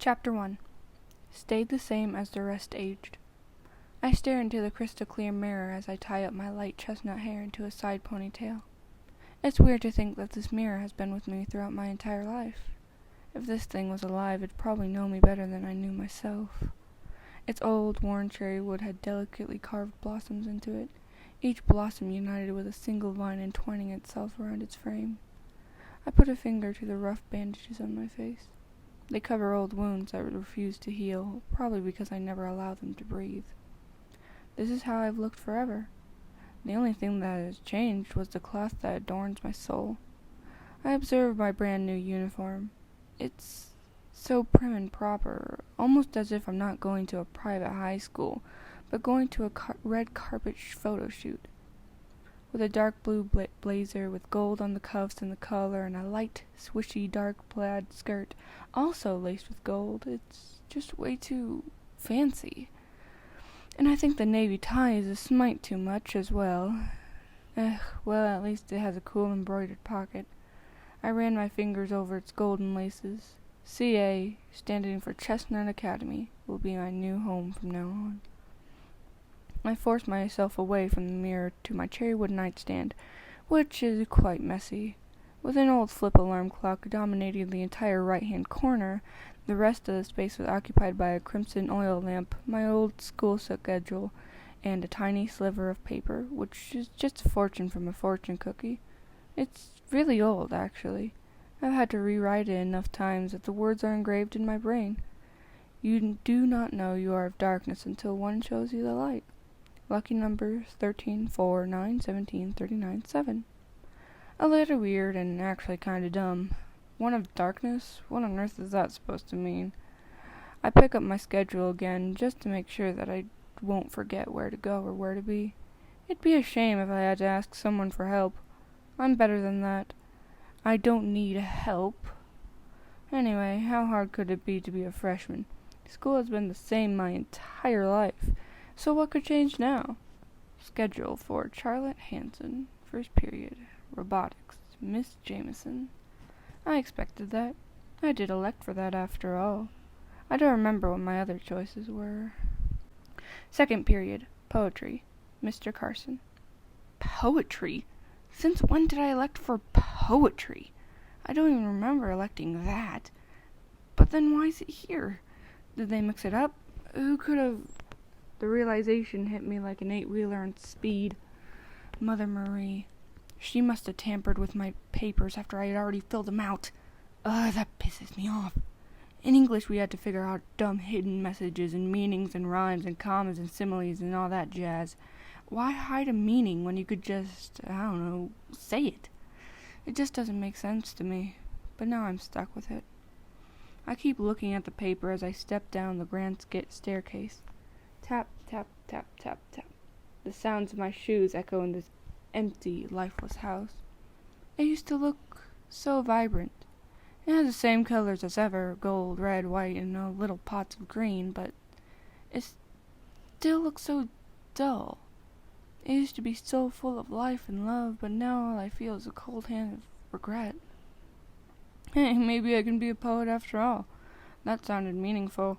Chapter 1. Stayed the same as the rest aged. I stare into the crystal clear mirror as I tie up my light chestnut hair into a side ponytail. It's weird to think that this mirror has been with me throughout my entire life. If this thing was alive, it'd probably know me better than I knew myself. Its old, worn cherry wood had delicately carved blossoms into it, each blossom united with a single vine entwining itself around its frame. I put a finger to the rough bandages on my face. They cover old wounds that refuse to heal, probably because I never allowed them to breathe. This is how I've looked forever. The only thing that has changed was the cloth that adorns my soul. I observe my brand new uniform. It's so prim and proper, almost as if I'm not going to a private high school, but going to a red carpet photo shoot. With a dark blue blazer with gold on the cuffs and the collar, and a light, swishy dark plaid skirt, also laced with gold. It's just way too fancy. And I think the navy tie is a smite too much as well. Well, at least it has a cool embroidered pocket. I ran my fingers over its golden laces. CA, standing for Chestnut Academy, will be my new home from now on. I forced myself away from the mirror to my cherrywood nightstand, which is quite messy. With an old flip alarm clock dominating the entire right-hand corner, the rest of the space was occupied by a crimson oil lamp, my old school schedule, and a tiny sliver of paper, which is just a fortune from a fortune cookie. It's really old, actually. I've had to rewrite it enough times that the words are engraved in my brain. You do not know you are of darkness until one shows you the light. Lucky numbers 13, 4, 9, 17, 39, 7. A little weird and actually kinda dumb. One of darkness? What on earth is that supposed to mean? I pick up my schedule again just to make sure that I won't forget where to go or where to be. It'd be a shame if I had to ask someone for help. I'm better than that. I don't need help. Anyway, how hard could it be to be a freshman? School has been the same my entire life, so what could change now? Schedule for Charlotte Hanson, first period, robotics, Miss Jameson. I expected that. I did elect for that after all. I don't remember what my other choices were. Second period, poetry, Mr. Carson. Poetry? Since when did I elect for poetry? I don't even remember electing that. But then why is it here? Did they mix it up? Who could have... The realization hit me like an 8-wheeler on speed. Mother Marie. She must have tampered with my papers after I had already filled them out. Ugh, that pisses me off. In English we had to figure out dumb hidden messages and meanings and rhymes and commas and similes and all that jazz. Why hide a meaning when you could just, say it? It just doesn't make sense to me, but now I'm stuck with it. I keep looking at the paper as I step down the grand staircase. Tap, tap, tap, tap, tap. The sounds of my shoes echo in this empty, lifeless house. It used to look so vibrant. It has the same colors as ever, gold, red, white, and little pots of green, but it still looks so dull. It used to be so full of life and love, but now all I feel is a cold hand of regret. Hey, maybe I can be a poet after all. That sounded meaningful.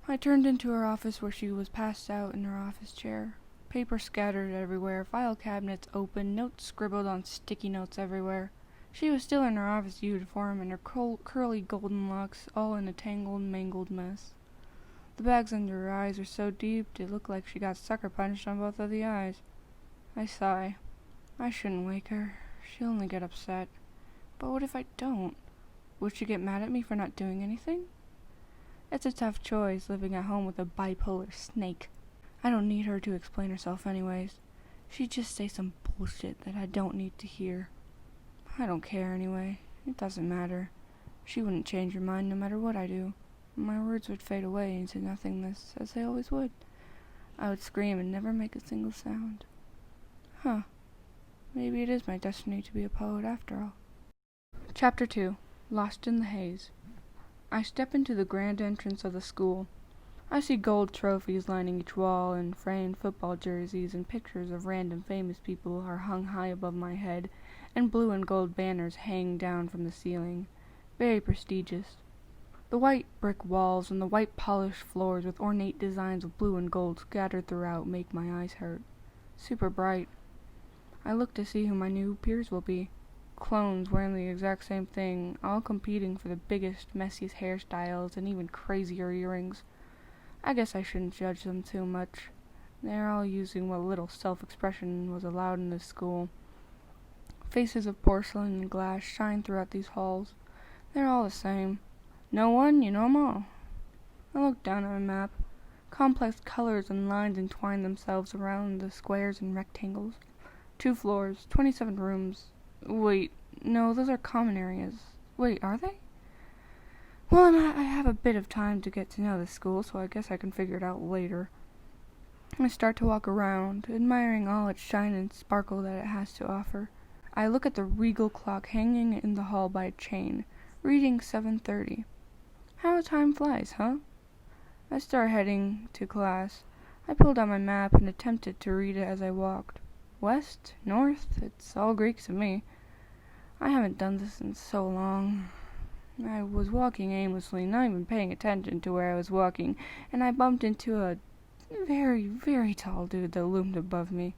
I turned into her office where she was passed out in her office chair. Paper scattered everywhere, file cabinets open, notes scribbled on sticky notes everywhere. She was still in her office uniform, and her curly golden locks all in a tangled, mangled mess. The bags under her eyes were so deep it looked like she got sucker punched on both of the eyes. I sigh. I shouldn't wake her. She'll only get upset. But what if I don't? Would she get mad at me for not doing anything? It's a tough choice, living at home with a bipolar snake. I don't need her to explain herself anyways. She'd just say some bullshit that I don't need to hear. I don't care anyway. It doesn't matter. She wouldn't change her mind no matter what I do. My words would fade away into nothingness, as they always would. I would scream and never make a single sound. Maybe it is my destiny to be a poet after all. Chapter 2. Lost in the Haze. I step into the grand entrance of the school. I see gold trophies lining each wall, and framed football jerseys and pictures of random famous people are hung high above my head, and blue and gold banners hang down from the ceiling. Very prestigious. The white brick walls and the white polished floors with ornate designs of blue and gold scattered throughout make my eyes hurt. Super bright. I look to see who my new peers will be. Clones wearing the exact same thing, all competing for the biggest, messiest hairstyles and even crazier earrings. I guess I shouldn't judge them too much. They're all using what little self-expression was allowed in this school. Faces of porcelain and glass shine throughout these halls. They're all the same. Know one, you know 'em all. I look down at my map. Complex colors and lines entwine themselves around the squares and rectangles. 2 floors, 27 rooms. Wait, no, those are common areas. Wait, are they? Well, I have a bit of time to get to know this school, so I guess I can figure it out later. I start to walk around, admiring all its shine and sparkle that it has to offer. I look at the regal clock hanging in the hall by a chain, reading 7:30. How time flies, huh? I start heading to class. I pulled out my map and attempted to read it as I walked. West? North? It's all Greek to me. I haven't done this in so long. I was walking aimlessly, not even paying attention to where I was walking, and I bumped into a very, very tall dude that loomed above me.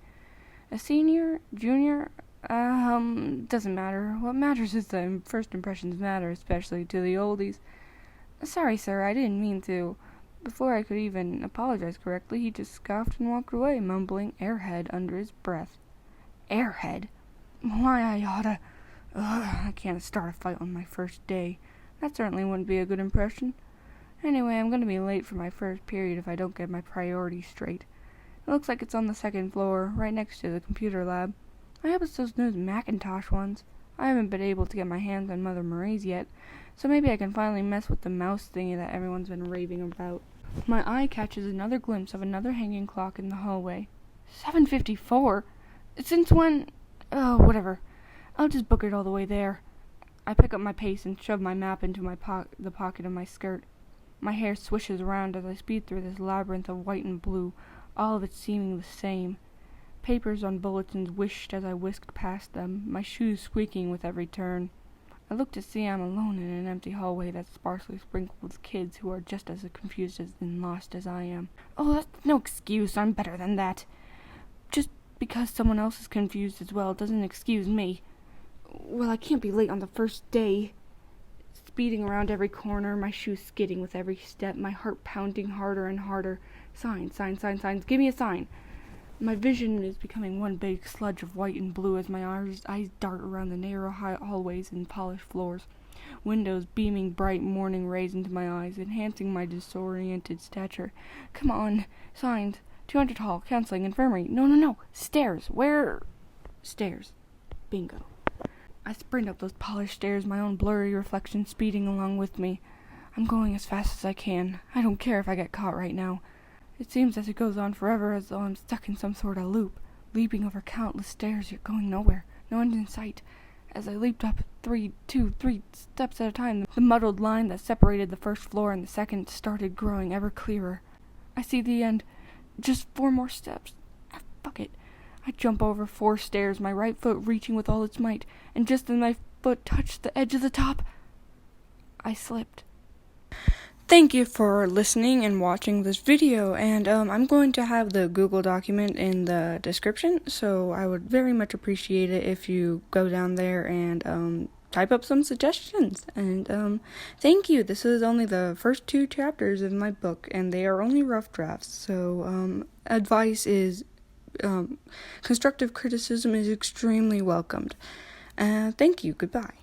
A senior? Junior? Doesn't matter. What matters is that first impressions matter, especially to the oldies. Sorry, sir, I didn't mean to. Before I could even apologize correctly, he just scoffed and walked away, mumbling airhead under his breath. Airhead? Why, I oughta... I can't start a fight on my first day. That certainly wouldn't be a good impression. Anyway, I'm gonna be late for my first period if I don't get my priorities straight. It looks like it's on the 2nd floor, right next to the computer lab. I hope it's those new Macintosh ones. I haven't been able to get my hands on Mother Marie's yet, so maybe I can finally mess with the mouse thingy that everyone's been raving about. My eye catches another glimpse of another hanging clock in the hallway. 7:54? Since when? Oh, whatever. I'll just book it all the way there. I pick up my pace and shove my map into the pocket of my skirt. My hair swishes around as I speed through this labyrinth of white and blue, all of it seeming the same. Papers on bulletins whished as I whisked past them, my shoes squeaking with every turn. I look to see I'm alone in an empty hallway that's sparsely sprinkled with kids who are just as confused and lost as I am. Oh, that's no excuse. I'm better than that. Just because someone else is confused as well doesn't excuse me. Well, I can't be late on the first day. Speeding around every corner, my shoes skidding with every step, my heart pounding harder and harder. Signs, signs, signs, signs. Give me a sign. My vision is becoming one big sludge of white and blue as my eyes dart around the narrow hallways and polished floors. Windows beaming bright morning rays into my eyes, enhancing my disoriented stature. Come on. Signs. 200 hall. Counseling. Infirmary. No. Stairs. Where? Stairs. Bingo. I sprint up those polished stairs, my own blurry reflection speeding along with me. I'm going as fast as I can. I don't care if I get caught right now. It seems as it goes on forever, as though I'm stuck in some sort of loop, leaping over countless stairs, yet going nowhere, no end in sight. As I leaped up 3 steps at a time, the muddled line that separated the first floor and the second started growing ever clearer. I see the end. Just 4 more steps. Fuck it. I jump over 4 stairs, my right foot reaching with all its might, and just as my foot touched the edge of the top, I slipped. Thank you for listening and watching this video, and I'm going to have the Google document in the description, so I would very much appreciate it if you go down there and type up some suggestions. And thank you. This is only the first 2 chapters of my book, and they are only rough drafts, so advice is constructive criticism is extremely welcomed. Thank you. Goodbye.